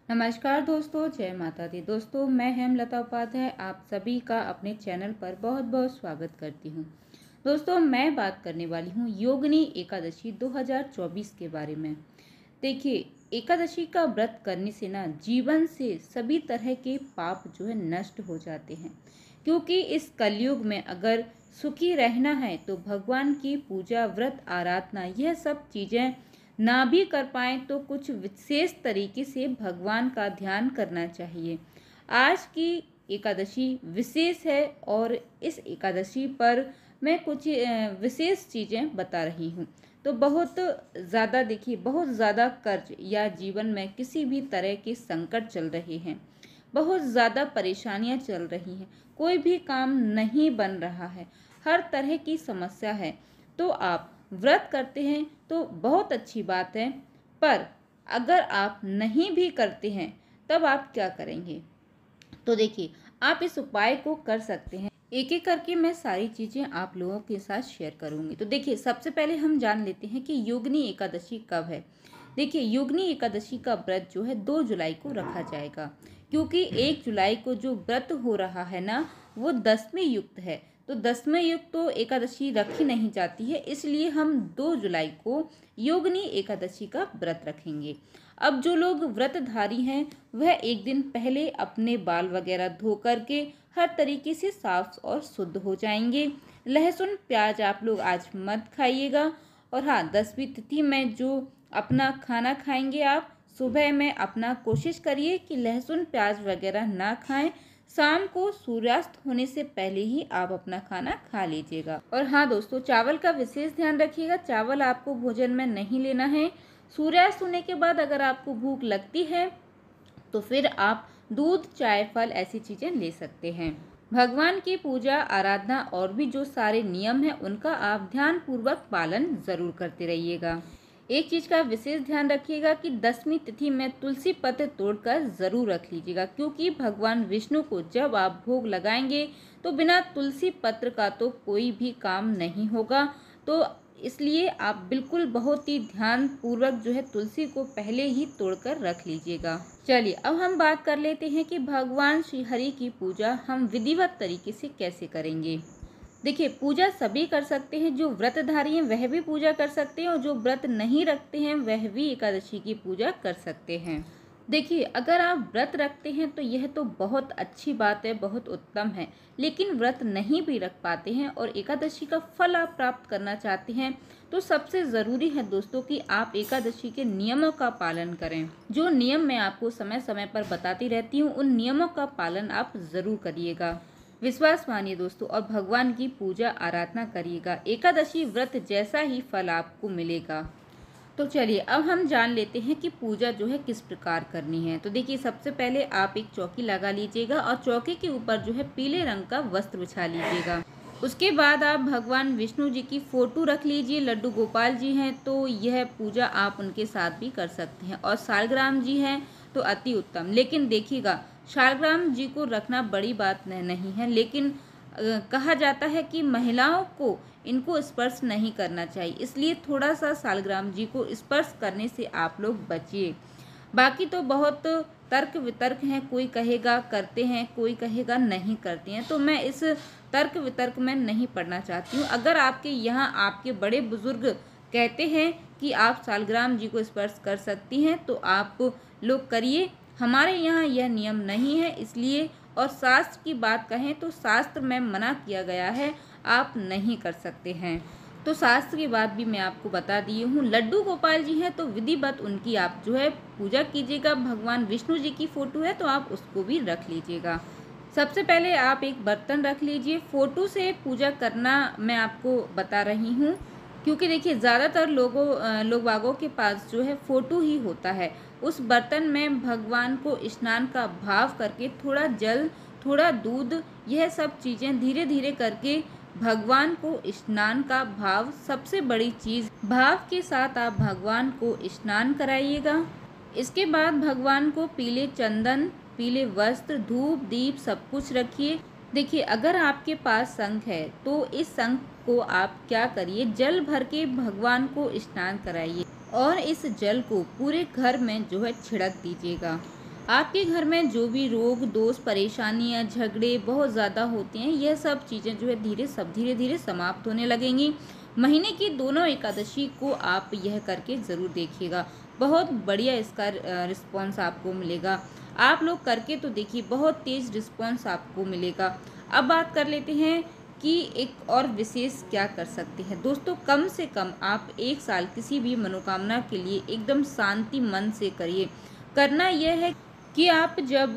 नमस्कार दोस्तों, जय माता दी। दोस्तों, मैं हेमलता उपाध्याय आप सभी का अपने चैनल पर बहुत बहुत स्वागत करती हूँ। दोस्तों, मैं बात करने वाली हूँ योगिनी एकादशी 2024 के बारे में। देखिए, एकादशी का व्रत करने से ना जीवन से सभी तरह के पाप जो है नष्ट हो जाते हैं, क्योंकि इस कलयुग में अगर सुखी रहना है तो भगवान की पूजा, व्रत, आराधना यह सब चीज़ें ना भी कर पाएँ तो कुछ विशेष तरीके से भगवान का ध्यान करना चाहिए। आज की एकादशी विशेष है और इस एकादशी पर मैं कुछ विशेष चीज़ें बता रही हूँ। तो बहुत ज़्यादा देखिए, बहुत ज़्यादा कर्ज या जीवन में किसी भी तरह के संकट चल रहे हैं, बहुत ज़्यादा परेशानियाँ चल रही हैं, कोई भी काम नहीं बन रहा है, हर तरह की समस्या है, तो आप व्रत करते हैं तो बहुत अच्छी बात है। पर अगर आप नहीं भी करते हैं तब आप क्या करेंगे? तो देखिए, आप इस उपाय को कर सकते हैं। एक एक करके मैं सारी चीज़ें आप लोगों के साथ शेयर करूंगी। तो देखिए, सबसे पहले हम जान लेते हैं कि योगिनी एकादशी कब है। देखिए, योगिनी एकादशी का व्रत जो है 2 जुलाई को रखा जाएगा, क्योंकि 1 जुलाई को जो व्रत हो रहा है ना, वो दसवीं युक्त है। तो दसवें युक्त तो एकादशी रखी नहीं जाती है, इसलिए हम 2 जुलाई को योगिनी एकादशी का व्रत रखेंगे। अब जो लोग व्रतधारी हैं वह एक दिन पहले अपने बाल वगैरह धो करके हर तरीके से साफ और शुद्ध हो जाएंगे। लहसुन प्याज आप लोग आज मत खाइएगा। और हाँ, 10वीं तिथि में जो अपना खाना खाएंगे आप सुबह में अपना कोशिश करिए कि लहसुन प्याज वगैरह ना खाएं। शाम को सूर्यास्त होने से पहले ही आप अपना खाना खा लीजिएगा। और हाँ दोस्तों, चावल का विशेष ध्यान रखिएगा, चावल आपको भोजन में नहीं लेना है। सूर्यास्त होने के बाद अगर आपको भूख लगती है तो फिर आप दूध, चाय, फल ऐसी चीज़ें ले सकते हैं। भगवान की पूजा, आराधना और भी जो सारे नियम हैं उनका आप ध्यान पूर्वक पालन ज़रूर करते रहिएगा। एक चीज़ का विशेष ध्यान रखिएगा कि 10वीं तिथि में तुलसी पत्र तोड़कर ज़रूर रख लीजिएगा, क्योंकि भगवान विष्णु को जब आप भोग लगाएंगे तो बिना तुलसी पत्र का तो कोई भी काम नहीं होगा। तो इसलिए आप बिल्कुल बहुत ही ध्यान पूर्वक जो है तुलसी को पहले ही तोड़कर रख लीजिएगा। चलिए, अब हम बात कर लेते हैं कि भगवान श्री हरि की पूजा हम विधिवत तरीके से कैसे करेंगे। देखिए, पूजा सभी कर सकते हैं, जो व्रतधारी हैं वह भी पूजा कर सकते हैं और जो व्रत नहीं रखते हैं वह भी एकादशी की पूजा कर सकते हैं। देखिए, अगर आप व्रत रखते हैं तो यह तो बहुत अच्छी बात है, बहुत उत्तम है। लेकिन व्रत नहीं भी रख पाते हैं और एकादशी का फल आप प्राप्त करना चाहते हैं तो सबसे ज़रूरी है दोस्तों कि आप एकादशी के नियमों का पालन करें। जो नियम मैं आपको समय समय पर बताती रहती हूँ उन नियमों का पालन आप ज़रूर करिएगा। विश्वास मानिए दोस्तों और भगवान की पूजा आराधना करिएगा, एकादशी व्रत जैसा ही फल आपको मिलेगा। तो चलिए, अब हम जान लेते हैं कि पूजा जो है किस प्रकार करनी है। तो देखिए, सबसे पहले आप एक चौकी लगा लीजिएगा और चौकी के ऊपर जो है पीले रंग का वस्त्र बिछा लीजिएगा। उसके बाद आप भगवान विष्णु जी की फोटो रख लीजिए। लड्डू गोपाल जी हैं तो यह पूजा आप उनके साथ भी कर सकते हैं, और शालग्राम जी हैं तो अति उत्तम। लेकिन देखिएगा, शालग्राम जी को रखना बड़ी बात नहीं है, लेकिन कहा जाता है कि महिलाओं को इनको स्पर्श नहीं करना चाहिए, इसलिए थोड़ा सा शालग्राम जी को स्पर्श करने से आप लोग बचिए। बाकी तो बहुत तर्क वितर्क हैं, कोई कहेगा करते हैं, कोई कहेगा नहीं करते हैं, तो मैं इस तर्क वितर्क में नहीं पढ़ना चाहती हूँ। अगर आपके यहाँ आपके बड़े बुजुर्ग कहते हैं कि आप शालग्राम जी को स्पर्श कर सकती हैं तो आप लोग करिए। हमारे यहाँ यह नियम नहीं है, इसलिए और शास्त्र की बात कहें तो शास्त्र में मना किया गया है, आप नहीं कर सकते हैं। तो शास्त्र की बात भी मैं आपको बता दी हूँ। लड्डू गोपाल जी हैं तो विधिवत उनकी आप जो है पूजा कीजिएगा। भगवान विष्णु जी की फोटो है तो आप उसको भी रख लीजिएगा। सबसे पहले आप एक बर्तन रख लीजिए। फोटो से पूजा करना मैं आपको बता रही हूँ, क्योंकि देखिए ज़्यादातर लोग बागों के पास जो है फोटो ही होता है। उस बर्तन में भगवान को स्नान का भाव करके थोड़ा जल, थोड़ा दूध, यह सब चीज़ें धीरे धीरे करके भगवान को स्नान का भाव, सबसे बड़ी चीज़ भाव के साथ आप भगवान को स्नान कराइएगा। इसके बाद भगवान को पीले चंदन, पीले वस्त्र, धूप, दीप सब कुछ रखिए। देखिए, अगर आपके पास शंख है तो इस शंख को आप क्या करिए, जल भर के भगवान को स्नान कराइए और इस जल को पूरे घर में जो है छिड़क दीजिएगा। आपके घर में जो भी रोग, दोष, परेशानियाँ, झगड़े बहुत ज़्यादा होते हैं, यह सब चीज़ें जो है धीरे धीरे समाप्त होने लगेंगी। महीने की दोनों एकादशी को आप यह करके ज़रूर देखिएगा, बहुत बढ़िया इसका रिस्पॉन्स आपको मिलेगा। आप लोग करके तो देखिए, बहुत तेज़ रिस्पॉन्स आपको मिलेगा। अब बात कर लेते हैं कि एक और विशेष क्या कर सकते हैं। दोस्तों, कम से कम आप 1 साल किसी भी मनोकामना के लिए एकदम शांति मन से करिए। करना यह है कि आप जब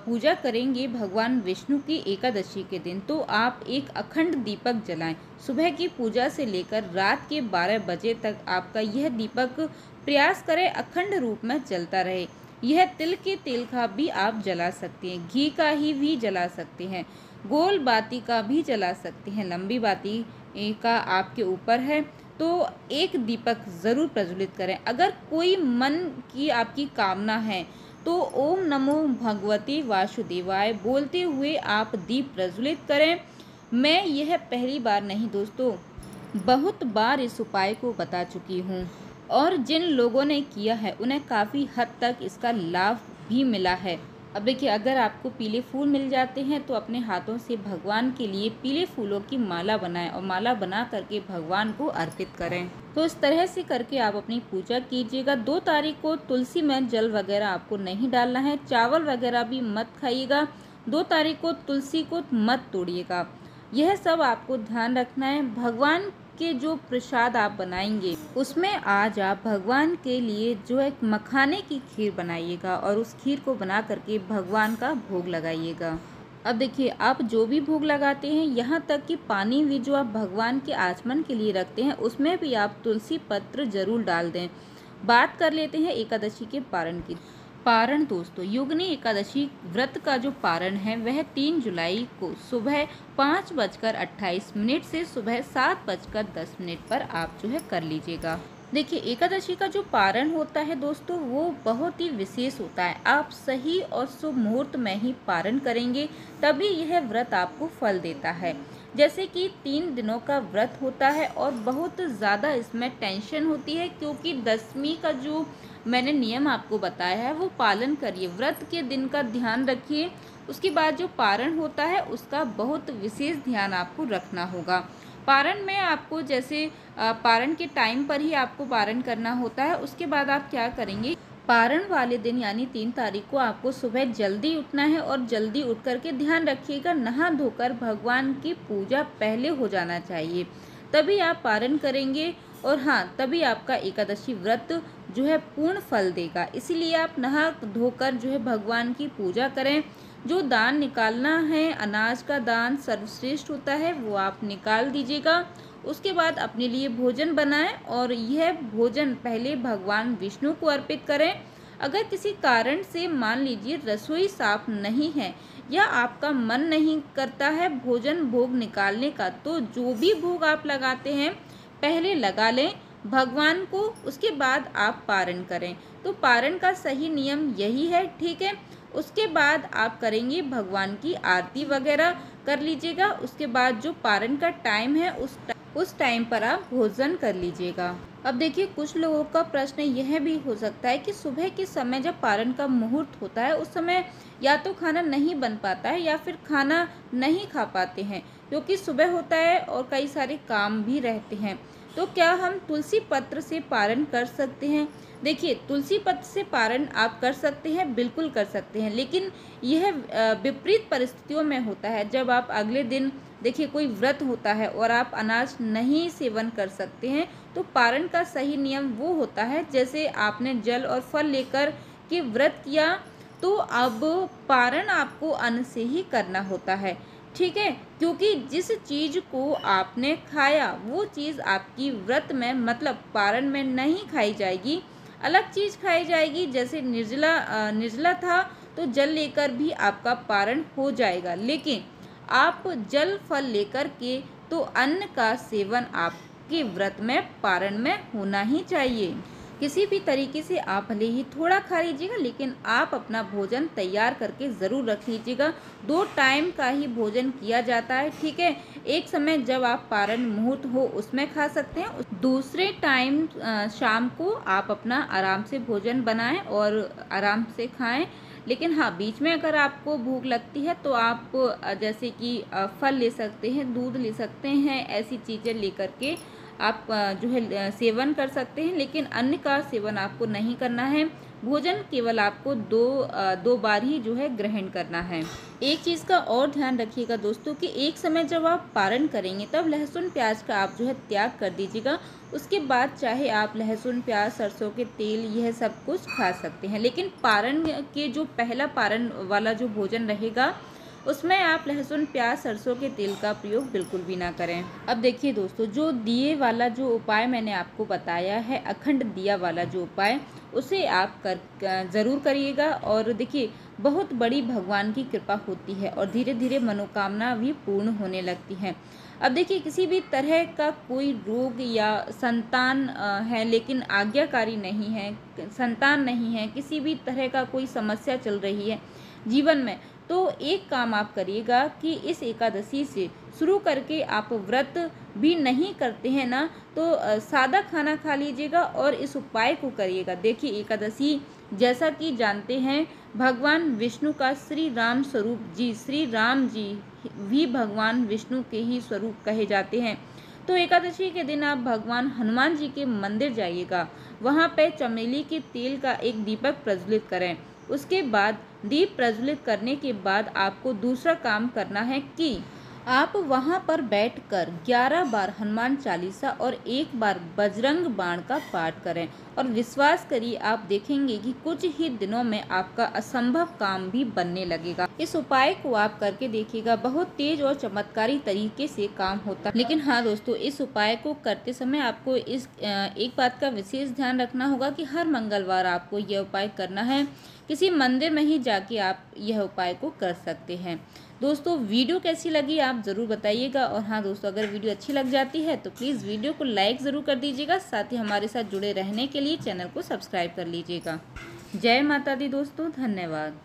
पूजा करेंगे भगवान विष्णु की एकादशी के दिन, तो आप एक अखंड दीपक जलाएं। सुबह की पूजा से लेकर रात के 12 बजे तक आपका यह दीपक प्रयास करें अखंड रूप में जलता रहे। यह तिल के तेल का भी आप जला सकते हैं, घी का ही भी जला सकते हैं, गोल बाती का भी जला सकते हैं, लंबी बाती का आपके ऊपर है। तो एक दीपक ज़रूर प्रज्वलित करें। अगर कोई मन की आपकी कामना है तो ओम नमो भगवते वासुदेवाय बोलते हुए आप दीप प्रज्वलित करें। मैं यह पहली बार नहीं दोस्तों, बहुत बार इस उपाय को बता चुकी हूँ, और जिन लोगों ने किया है उन्हें काफ़ी हद तक इसका लाभ भी मिला है। अब देखिए, अगर आपको पीले फूल मिल जाते हैं तो अपने हाथों से भगवान के लिए पीले फूलों की माला बनाएं और माला बना करके भगवान को अर्पित करें। तो इस तरह से करके आप अपनी पूजा कीजिएगा। 2 तारीख को तुलसी में जल वगैरह आपको नहीं डालना है, चावल वगैरह भी मत खाइएगा। 2 तारीख को तुलसी को मत तोड़िएगा। यह सब आपको ध्यान रखना है। भगवान के जो प्रसाद आप बनाएंगे उसमें आज आप भगवान के लिए जो एक मखाने की खीर बनाइएगा और उस खीर को बना करके भगवान का भोग लगाइएगा। अब देखिए, आप जो भी भोग लगाते हैं, यहाँ तक कि पानी भी जो आप भगवान के आचमन के लिए रखते हैं उसमें भी आप तुलसी पत्र जरूर डाल दें। बात कर लेते हैं एकादशी के पारण की। पारण दोस्तों, योगिनी एकादशी व्रत का जो पारण है वह 3 जुलाई को सुबह 5:28 से सुबह 7:10 पर आप जो है कर लीजिएगा। देखिए, एकादशी का जो पारण होता है दोस्तों, वो बहुत ही विशेष होता है। आप सही और शुभ मुहूर्त में ही पारण करेंगे तभी यह व्रत आपको फल देता है। जैसे कि 3 दिनों का व्रत होता है और बहुत ज़्यादा इसमें टेंशन होती है, क्योंकि 10वीं का जो मैंने नियम आपको बताया है वो पालन करिए। व्रत के दिन का ध्यान रखिए, उसके बाद जो पारण होता है उसका बहुत विशेष ध्यान आपको रखना होगा। पारण में आपको जैसे पारण के टाइम पर ही आपको पारण करना होता है। उसके बाद आप क्या करेंगे, पारण वाले दिन यानी 3 तारीख को आपको सुबह जल्दी उठना है और जल्दी उठ करके ध्यान रखिएगा, नहा धोकर भगवान की पूजा पहले हो जाना चाहिए, तभी आप पारण करेंगे। और हाँ, तभी आपका एकादशी व्रत जो है पूर्ण फल देगा। इसीलिए आप नहा धोकर जो है भगवान की पूजा करें। जो दान निकालना है, अनाज का दान सर्वश्रेष्ठ होता है, वो आप निकाल दीजिएगा। उसके बाद अपने लिए भोजन बनाएं और यह भोजन पहले भगवान विष्णु को अर्पित करें। अगर किसी कारण से मान लीजिए रसोई साफ नहीं है या आपका मन नहीं करता है भोजन भोग निकालने का, तो जो भी भोग आप लगाते हैं पहले लगा लें भगवान को, उसके बाद आप पारण करें। तो पारण का सही नियम यही है, ठीक है। उसके बाद आप करेंगे भगवान की आरती वगैरह कर लीजिएगा। उसके बाद जो पारण का टाइम है उस टाइम पर आप भोजन कर लीजिएगा। अब देखिए, कुछ लोगों का प्रश्न यह भी हो सकता है कि सुबह के समय जब पारण का मुहूर्त होता है उस समय या तो खाना नहीं बन पाता है या फिर खाना नहीं खा पाते हैं, क्योंकि सुबह होता है और कई सारे काम भी रहते हैं। तो क्या हम तुलसी पत्र से पारण कर सकते हैं? देखिए, तुलसी पत्र से पारण आप कर सकते हैं, बिल्कुल कर सकते हैं, लेकिन यह विपरीत परिस्थितियों में होता है। जब आप अगले दिन देखिए कोई व्रत होता है और आप अनाज नहीं सेवन कर सकते हैं, तो पारण का सही नियम वो होता है, जैसे आपने जल और फल लेकर के व्रत किया, तो अब पारण आपको अन्न से ही करना होता है, ठीक है। क्योंकि जिस चीज़ को आपने खाया वो चीज़ आपकी व्रत में मतलब पारण में नहीं खाई जाएगी, अलग चीज़ खाई जाएगी। जैसे निर्जला था तो जल लेकर भी आपका पारण हो जाएगा, लेकिन आप जल फल लेकर के तो अन्न का सेवन आपके व्रत में पारण में होना ही चाहिए। किसी भी तरीके से आप भले ही थोड़ा खा लीजिएगा, लेकिन आप अपना भोजन तैयार करके ज़रूर रख लीजिएगा। 2 टाइम का ही भोजन किया जाता है, ठीक है। एक समय जब आप पारण मुहूर्त हो उसमें खा सकते हैं, दूसरे टाइम शाम को आप अपना आराम से भोजन बनाएं और आराम से खाएं। लेकिन हाँ, बीच में अगर आपको भूख लगती है तो आप जैसे कि फल ले सकते हैं, दूध ले सकते हैं, ऐसी चीज़ें लेकर के आप जो है सेवन कर सकते हैं, लेकिन अन्न का सेवन आपको नहीं करना है। भोजन केवल आपको दो बार ही जो है ग्रहण करना है। एक चीज़ का और ध्यान रखिएगा दोस्तों कि एक समय जब आप पारण करेंगे तब लहसुन प्याज का आप जो है त्याग कर दीजिएगा। उसके बाद चाहे आप लहसुन प्याज सरसों के तेल यह सब कुछ खा सकते हैं, लेकिन पारण के जो पहला पारण वाला जो भोजन रहेगा उसमें आप लहसुन प्याज सरसों के तेल का प्रयोग बिल्कुल भी ना करें। अब देखिए दोस्तों, जो दिए वाला जो उपाय मैंने आपको बताया है, अखंड दिया वाला जो उपाय, उसे आप ज़रूर करिएगा। और देखिए, बहुत बड़ी भगवान की कृपा होती है और धीरे धीरे मनोकामना भी पूर्ण होने लगती है। अब देखिए, किसी भी तरह का कोई रोग या संतान है लेकिन आज्ञाकारी नहीं है, संतान नहीं है, किसी भी तरह का कोई समस्या चल रही है जीवन में, तो एक काम आप करिएगा कि इस एकादशी से शुरू करके आप व्रत भी नहीं करते हैं ना, तो सादा खाना खा लीजिएगा और इस उपाय को करिएगा। देखिए, एकादशी जैसा कि जानते हैं भगवान विष्णु का श्री राम स्वरूप जी, श्री राम जी भी भगवान विष्णु के ही स्वरूप कहे जाते हैं। तो एकादशी के दिन आप भगवान हनुमान जी के मंदिर जाइएगा, वहाँ पे चमेली के तेल का एक दीपक प्रज्वलित करें। उसके बाद दीप प्रज्वलित करने के बाद आपको दूसरा काम करना है कि आप वहां पर बैठकर 11 बार हनुमान चालीसा और 1 बार बजरंग बाण का पाठ करें और विश्वास करिए, आप देखेंगे कि कुछ ही दिनों में आपका असंभव काम भी बनने लगेगा। इस उपाय को आप करके देखिएगा, बहुत तेज और चमत्कारी तरीके से काम होता है। लेकिन हाँ दोस्तों, इस उपाय को करते समय आपको एक बात का विशेष ध्यान रखना होगा कि हर मंगलवार आपको यह उपाय करना है। किसी मंदिर में ही जाके आप यह उपाय को कर सकते हैं। दोस्तों, वीडियो कैसी लगी आप ज़रूर बताइएगा। और हाँ दोस्तों, अगर वीडियो अच्छी लग जाती है तो प्लीज़ वीडियो को लाइक ज़रूर कर दीजिएगा। साथ ही हमारे साथ जुड़े रहने के लिए चैनल को सब्सक्राइब कर लीजिएगा। जय माता दी दोस्तों, धन्यवाद।